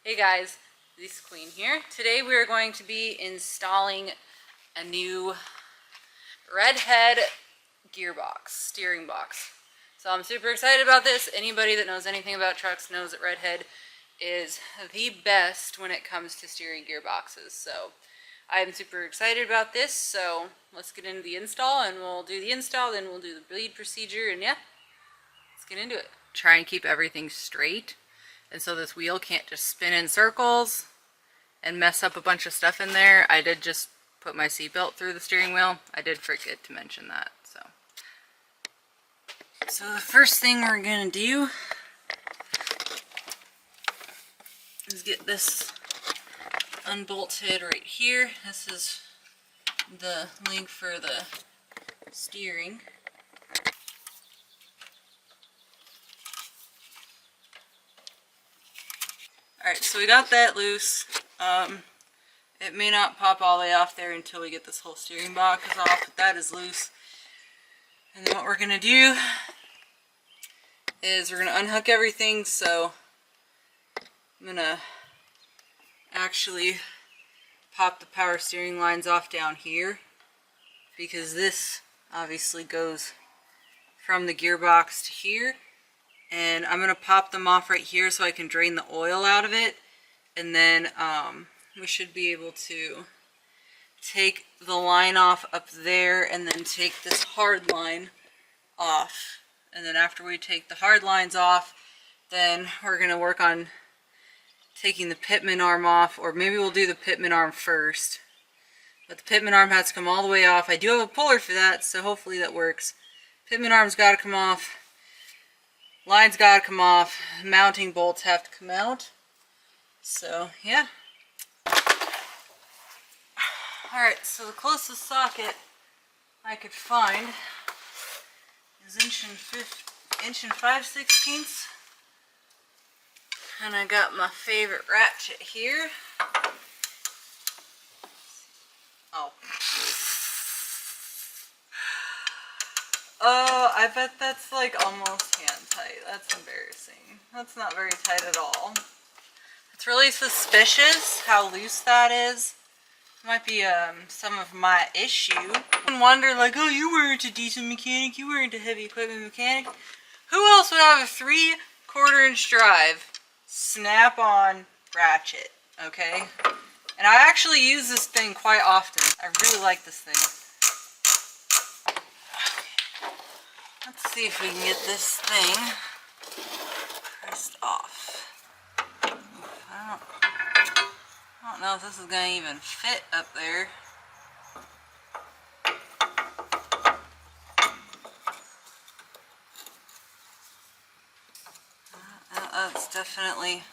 Hey guys, this Queen here. Today we are going to be installing a new RedHead gearbox, steering box. So I'm super excited about this. Anybody that knows anything about trucks knows that RedHead is the best when it comes to steering gearboxes. So I'm super excited about this. So let's get into the install, and we'll do the install, then we'll do the bleed procedure, and yeah, let's get into it. Try and keep everything straight. And so this wheel can't just spin in circles and mess up a bunch of stuff in there. I did just put my seatbelt through the steering wheel. I did forget to mention that. So the first thing we're going to do is get this unbolted right here. This is the link for the steering. Alright, so we got that loose. It may not pop all the way off there until we get this whole steering box off, but that is loose. And then what we're going to do is we're going to unhook everything. So I'm going to actually pop the power steering lines off down here, because this obviously goes from the gearbox to here. And I'm going to pop them off right here so I can drain the oil out of it. And then we should be able to take the line off up there and then take this hard line off. And then after we take the hard lines off, then we're going to work on taking the pitman arm off. Or maybe we'll do the pitman arm first. But the pitman arm has to come all the way off. I do have a puller for that, so hopefully that works. Pitman arm's got to come off. Lines gotta come off, mounting bolts have to come out. So, yeah. Alright, so the closest socket I could find is inch and 5/16. And I got my favorite ratchet here. Oh. Oh, I bet that's like almost hand tight. That's embarrassing. That's not very tight at all. It's really suspicious how loose that is. Might be some of my issue. And wonder like, oh, you weren't a decent mechanic. You weren't a heavy equipment mechanic. Who else would have a 3/4 inch drive snap-on ratchet? Okay. And I actually use this thing quite often. I really like this thing. Let's see if we can get this thing pressed off. I don't know if this is going to even fit up there. That's definitely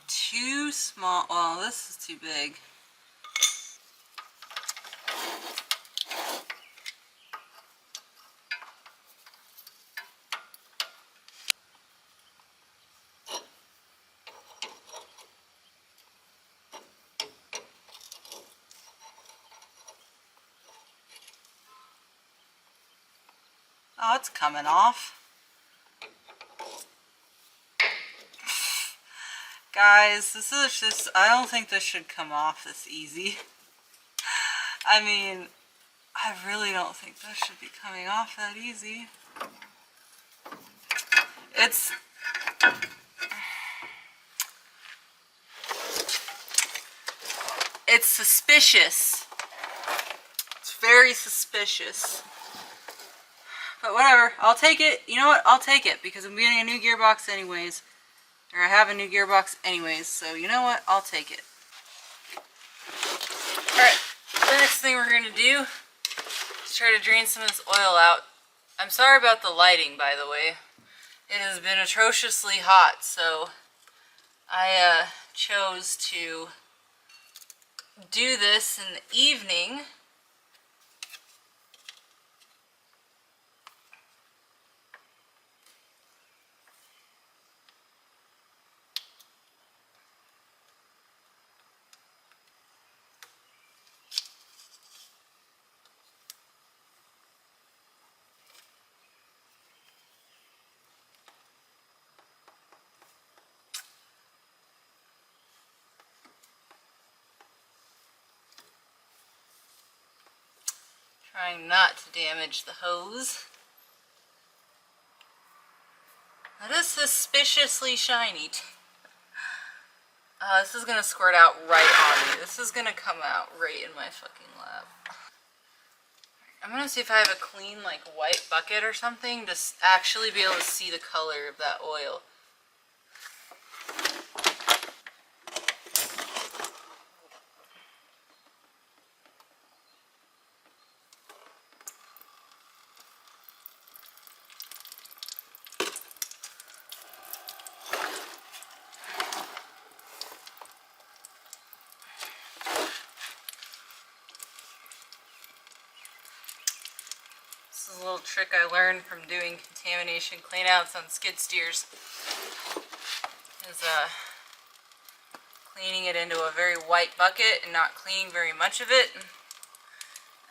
too small. Well, this is too big. Oh, it's coming off. Guys, this is just, I don't think this should come off this easy. I mean, I really don't think this should be coming off that easy. It's suspicious. It's very suspicious. But whatever, I'll take it. You know what? I'll take it, because I'm getting a new gearbox anyways. Or I have a new gearbox anyways, so you know what? I'll take it. Alright, the next thing we're going to do is try to drain some of this oil out. I'm sorry about the lighting, by the way. It has been atrociously hot, so I chose to do this in the evening. Trying not to damage the hose. That is suspiciously shiny. This is gonna squirt out right on me. This is gonna come out right in my fucking lap. I'm gonna see if I have a clean, like, white bucket or something to actually be able to see the color of that oil. This is a little trick I learned from doing contamination cleanouts on skid steers. Is cleaning it into a very white bucket and not cleaning very much of it.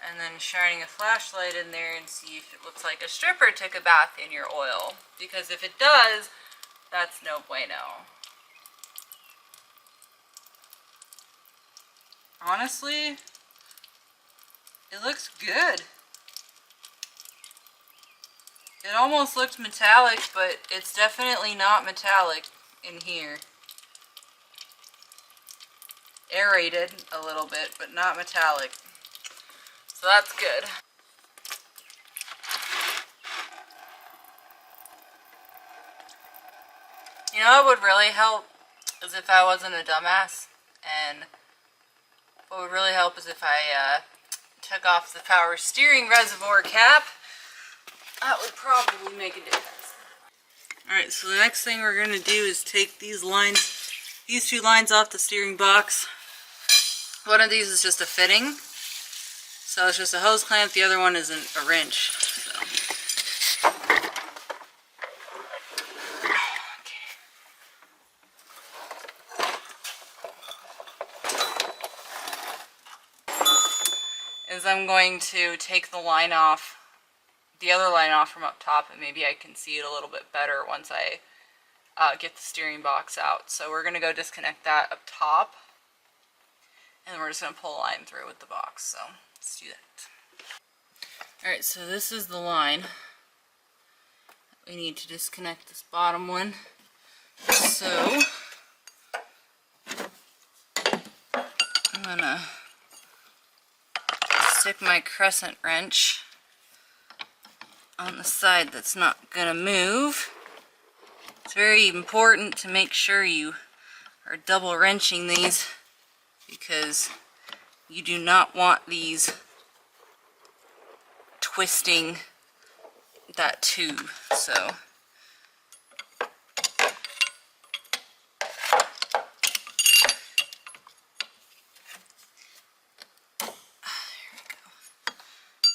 And then shining a flashlight in there and see if it looks like a stripper took a bath in your oil. Because if it does, that's no bueno. Honestly, it looks good. It almost looked metallic, but it's definitely not metallic in here. Aerated a little bit, but not metallic. So that's good. You know what would really help is if I wasn't a dumbass, and what would really help is if I took off the power steering reservoir cap. That would probably make a difference. Alright, so the next thing we're going to do is take these lines, these two lines off the steering box. One of these is just a fitting, so it's just a hose clamp, the other one isn't a wrench. So. Is I'm going to take the line off, the other line off from up top, and maybe I can see it a little bit better once I get the steering box out. So we're going to go disconnect that up top, and then we're just going to pull a line through with the box. So let's do that. Alright, so this is the line. We need to disconnect this bottom one. So I'm going to stick my crescent wrench on the side that's not going to move. It's very important to make sure you are double wrenching these, because you do not want these twisting that tube. So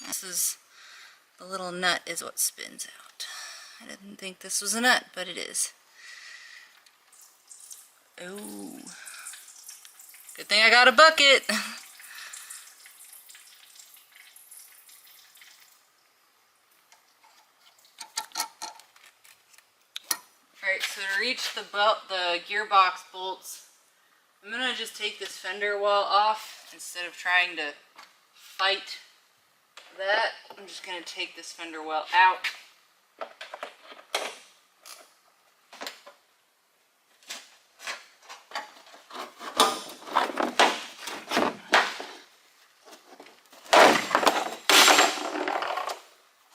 this is the little nut is what spins out. I didn't think this was a nut, but it is. Oh, good thing I got a bucket. Alright, so to reach the gearbox bolts, I'm going to just take this fender well off instead of trying to fight that. I'm just going to take this fender well out.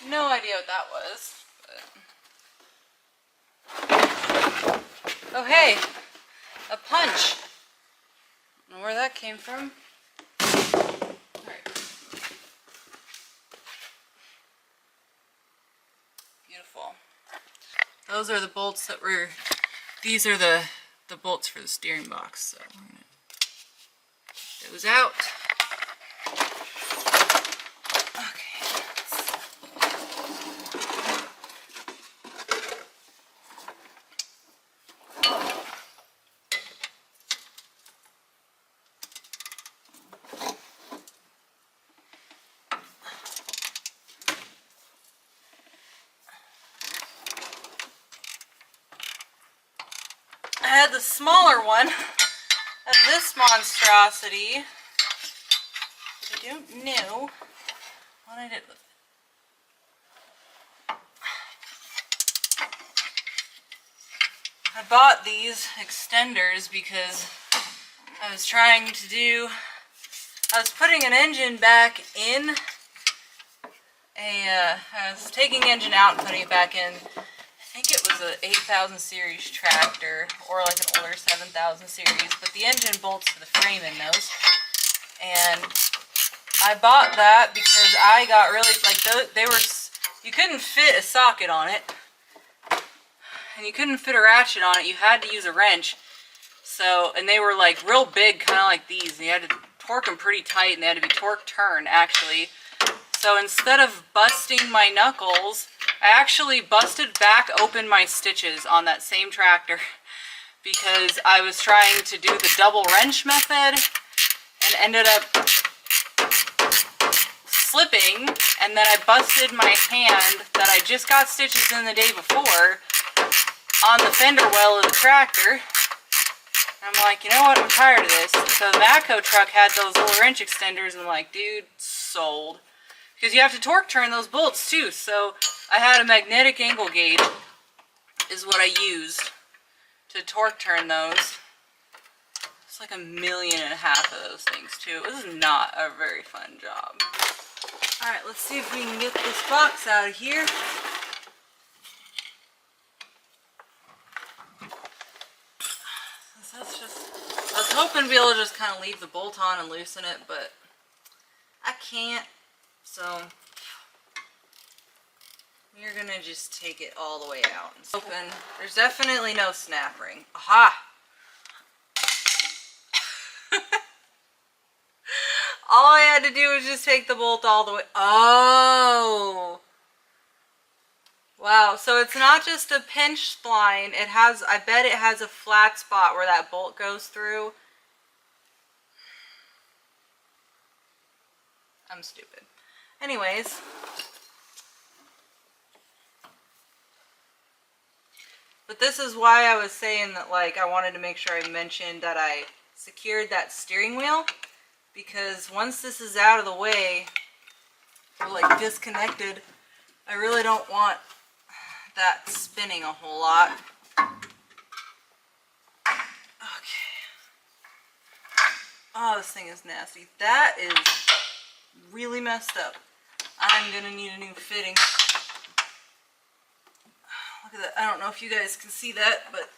No idea what that was. But... oh hey, a punch. I don't know where that came from. Beautiful. Those are the bolts that were, these are the bolts for the steering box, so we're gonna get those out. I had the smaller one of this monstrosity. I don't know what I did with it. I bought these extenders because I was putting an engine back in I was taking the engine out and putting it back in. I think it was a 8000 series tractor or like an older 7000 series, but the engine bolts to the frame in those. And I bought that because I got really, like, you couldn't fit a socket on it. And you couldn't fit a ratchet on it. You had to use a wrench. So, and they were like real big, kind of like these. And you had to torque them pretty tight, and they had to be torque turn, actually. So instead of busting my knuckles, I actually busted back open my stitches on that same tractor because I was trying to do the double wrench method and ended up slipping, and then I busted my hand that I just got stitches in the day before on the fender well of the tractor. And I'm like, you know what, I'm tired of this. So the Matco truck had those little wrench extenders, and I'm like, dude, sold. Because you have to torque turn those bolts too. So I had a magnetic angle gauge is what I used to torque turn those. It's like 1.5 million of those things too. It was not a very fun job. Alright, let's see if we can get this box out of here. That's just, I was hoping to be able to just kind of leave the bolt on and loosen it, but I can't. So we're gonna just take it all the way out and open. There's definitely no snap ring. Aha! All I had to do was just take the bolt all the way. Oh! Wow, so it's not just a pinch spline. It has, I bet it has a flat spot where that bolt goes through. I'm stupid. Anyways. But this is why I was saying that, like, I wanted to make sure I mentioned that I secured that steering wheel. Because once this is out of the way, or like disconnected, I really don't want that spinning a whole lot. Okay. Oh, this thing is nasty. That is really messed up. I'm gonna need a new fitting. Look at that. I don't know if you guys can see that, but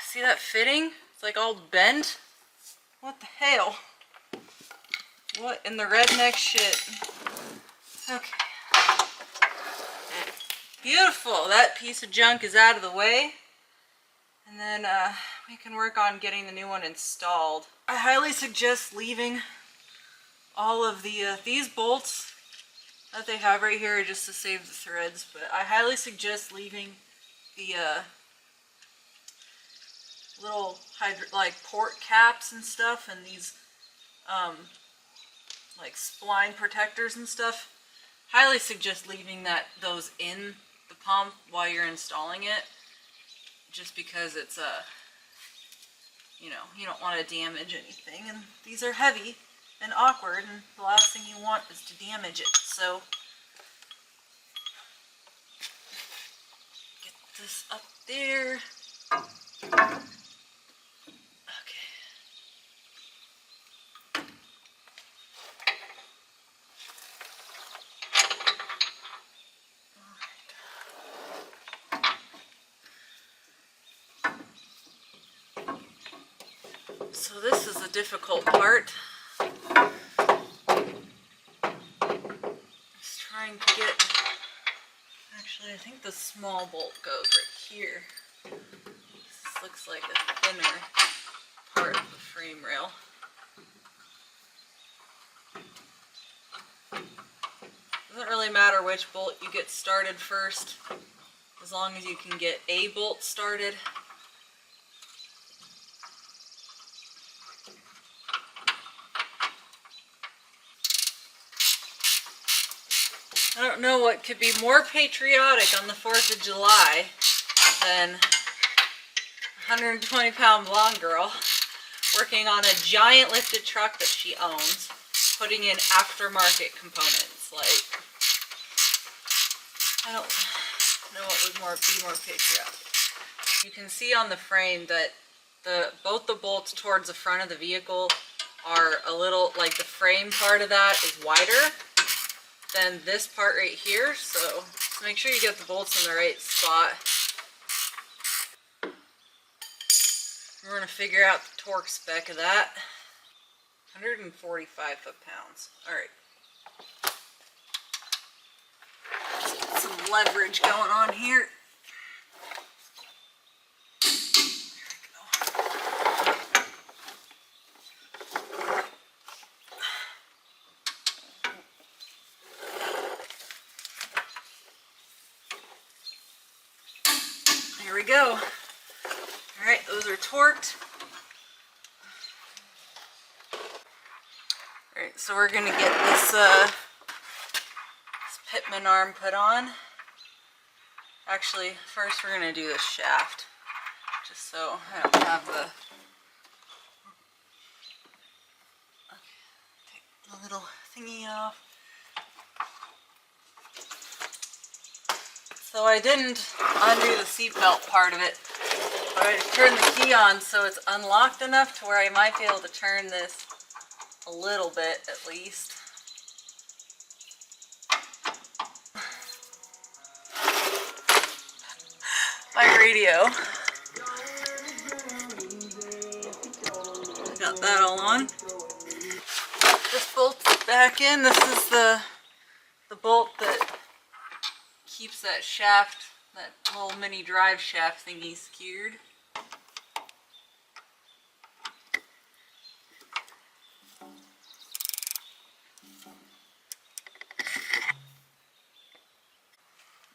see that fitting? It's like all bent. What the hell? What in the redneck shit? Okay. Beautiful. That piece of junk is out of the way. And then we can work on getting the new one installed. I highly suggest leaving all of the these bolts that they have right here just to save the threads, but I highly suggest leaving the little like port caps and stuff, and these like spline protectors and stuff. Highly suggest leaving those in the pump while you're installing it, just because it's you know, you don't want to damage anything, and these are heavy and awkward, and the last thing you want is to damage it. So get this up there. So this is the difficult part. Just trying to get, actually I think the small bolt goes right here. This looks like a thinner part of the frame rail. Doesn't really matter which bolt you get started first, as long as you can get a bolt started. I don't know what could be more patriotic on the 4th of July than a 120-pound blonde girl working on a giant lifted truck that she owns, putting in aftermarket components. Like, I don't know what would be more patriotic. You can see on the frame that both the bolts towards the front of the vehicle are a little, like the frame part of that is wider than this part right here. So make sure you get the bolts in the right spot. We're going to figure out the torque spec of that. 145 foot-pounds. All right. Let's get some leverage going on here. There we go. All right, those are torqued. All right, so we're gonna get this pitman arm put on. Actually, first we're gonna do this shaft, just so I don't have the. Take the little thingy off. So I didn't undo the seatbelt part of it, but I turned the key on so it's unlocked enough to where I might be able to turn this a little bit at least. My radio. Got that all on. This bolt's back in. This is the bolt that keeps that shaft, that little mini drive shaft thingy secured.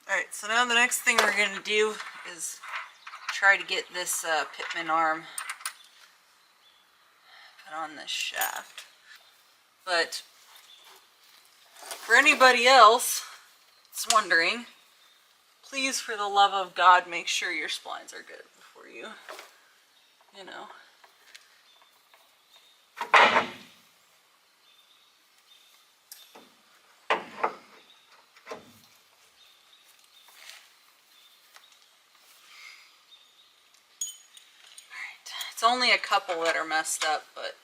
Alright, so now the next thing we're going to do is try to get this pitman arm put on this shaft. But for anybody else that's wondering, please, for the love of God, make sure your splines are good before you know. It's only a couple that are messed up, but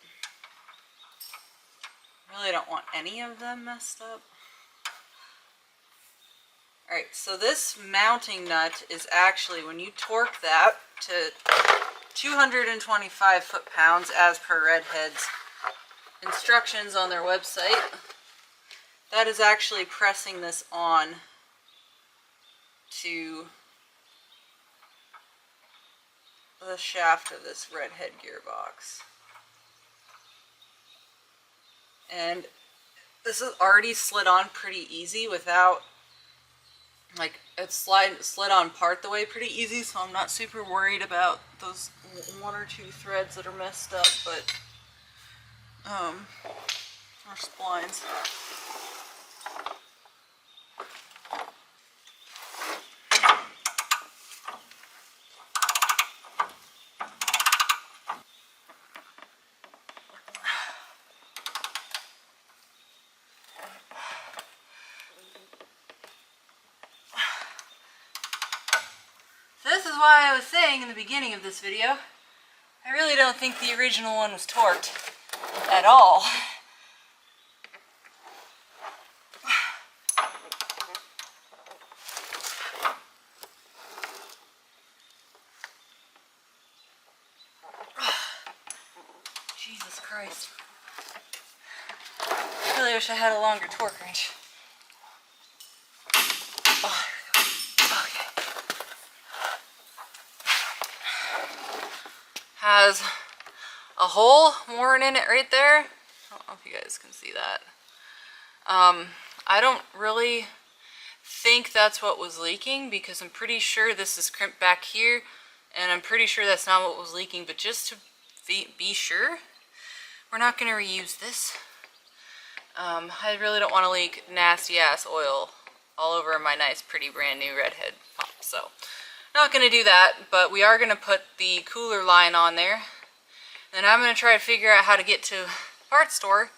I really don't want any of them messed up. Alright, so this mounting nut is actually, when you torque that to 225 foot-pounds as per RedHead's instructions on their website, that is actually pressing this on to the shaft of this RedHead gearbox. And this is already slid on pretty easy without, like, it's slid on part the way pretty easy, so I'm not super worried about those one or two threads that are messed up, but our splines. This is why I was saying in the beginning of this video, I really don't think the original one was torqued at all. Jesus Christ. I really wish I had a longer torque wrench. Oh, okay. Has a hole worn in it right there. I don't know if you guys can see that. I don't really think that's what was leaking, because I'm pretty sure this is crimped back here, and I'm pretty sure that's not what was leaking, but just to be sure, we're not going to reuse this. I really don't want to leak nasty ass oil all over my nice pretty brand new RedHead pump, so not going to do that, but we are going to put the cooler line on there. Then I'm going to try to figure out how to get to the parts store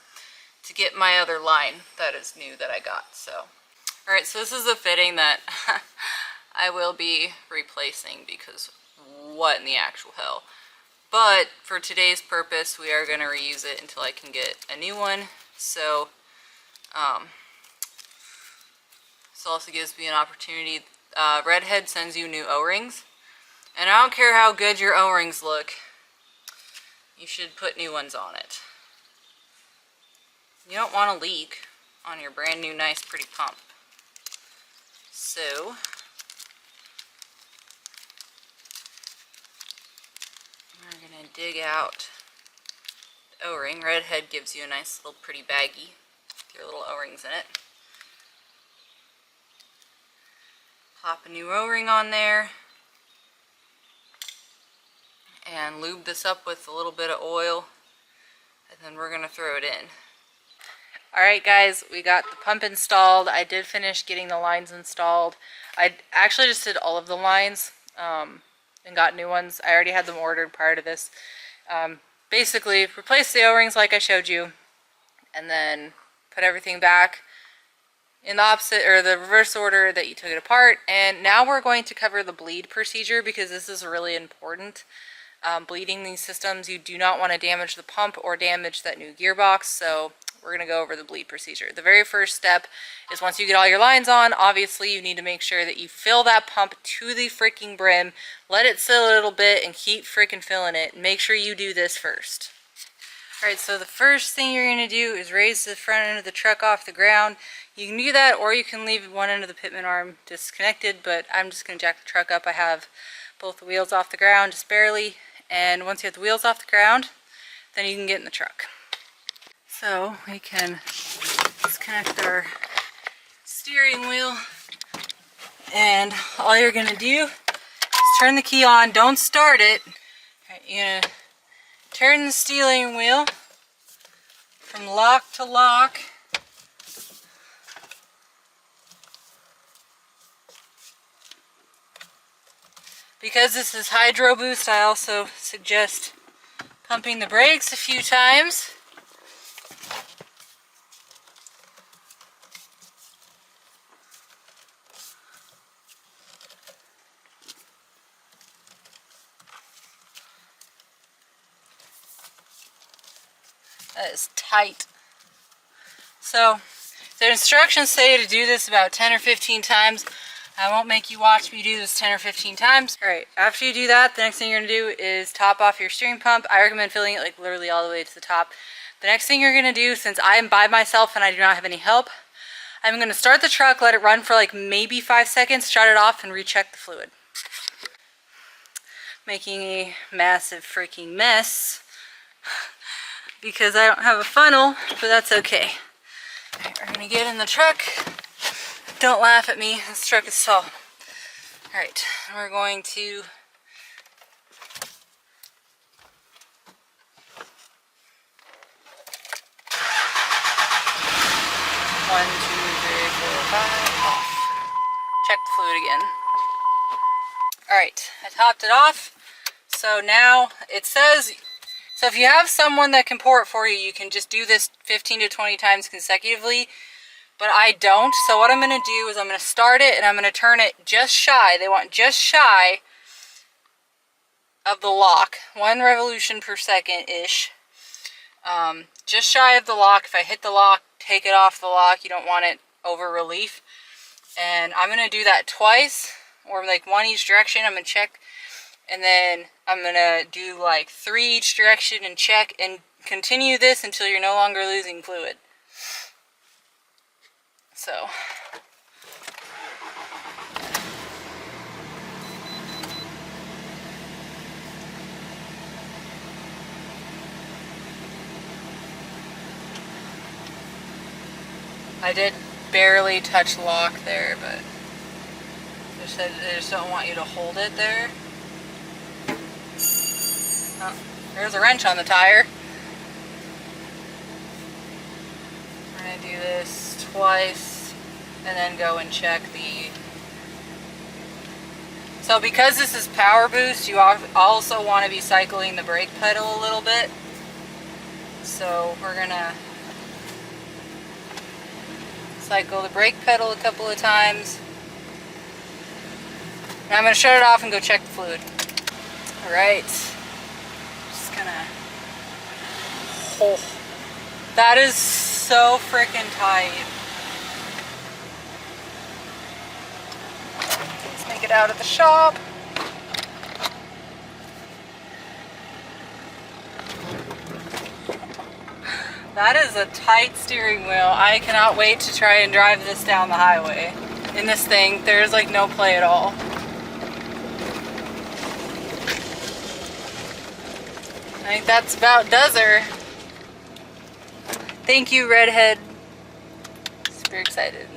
to get my other line that is new that I got. So, alright, so this is a fitting that I will be replacing because what in the actual hell. But for today's purpose, we are going to reuse it until I can get a new one. So, this also gives me an opportunity. RedHead sends you new O-rings. And I don't care how good your O-rings look, you should put new ones on it. You don't want a leak on your brand new, nice, pretty pump. So, we're going to dig out the O-ring. RedHead gives you a nice little pretty baggie with your little O-rings in it. Pop a new O-ring on there. And lube this up with a little bit of oil. And then we're going to throw it in. Alright guys, we got the pump installed. I did finish getting the lines installed. I actually just did all of the lines and got new ones. I already had them ordered prior to this. Basically, replace the O-rings like I showed you, and then put everything back in the opposite or the reverse order that you took it apart. And now we're going to cover the bleed procedure because this is really important. Bleeding these systems, you do not want to damage the pump or damage that new gearbox, so we're going to go over the bleed procedure. The very first step is once you get all your lines on, obviously you need to make sure that you fill that pump to the freaking brim, let it sit a little bit, and keep freaking filling it. Make sure you do this first. Alright, so the first thing you're going to do is raise the front end of the truck off the ground. You can do that, or you can leave one end of the pitman arm disconnected, but I'm just going to jack the truck up. I have both the wheels off the ground, just barely, and once you have the wheels off the ground, then you can get in the truck. So we can disconnect our steering wheel, and all you're going to do is turn the key on. Don't start it. Right, you're going to turn the steering wheel from lock to lock. Because this is hydro boost, I also suggest pumping the brakes a few times. That is tight. So, the instructions say to do this about 10 or 15 times. I won't make you watch me do this 10 or 15 times. Alright, after you do that, the next thing you're going to do is top off your steering pump. I recommend filling it like literally all the way to the top. The next thing you're going to do, since I am by myself and I do not have any help, I'm going to start the truck, let it run for like maybe 5 seconds, shut it off, and recheck the fluid. Making a massive freaking mess because I don't have a funnel, but that's okay. Alright, we're going to get in the truck. Don't laugh at me, this truck is tall. Alright, we're going to one, two, three, four, five, off. Check the fluid again. Alright, I topped it off. So now it says, so if you have someone that can pour it for you, you can just do this 15 to 20 times consecutively. But I don't, so what I'm going to do is I'm going to start it and I'm going to turn it just shy. They want just shy of the lock. 1 revolution per second-ish. Just shy of the lock. If I hit the lock, take it off the lock. You don't want it over relief. And I'm going to do that twice, or like 1 each direction. I'm going to check. And then I'm going to do like 3 each direction and check. And continue this until you're no longer losing fluid. So, I did barely touch lock there, but they just don't want you to hold it there. Oh, there's a wrench on the tire. We're going to do this twice. And then go and check the So because this is power boost, you also want to be cycling the brake pedal a little bit. So we're gonna cycle the brake pedal a couple of times. And I'm gonna shut it off and go check the fluid. Alright. Just gonna... Oh. That is so freaking tight. Let's make it out of the shop. That is a tight steering wheel. I cannot wait to try and drive this down the highway. In this thing, there's like no play at all. I think that's about does her. Thank you, RedHead. Super excited.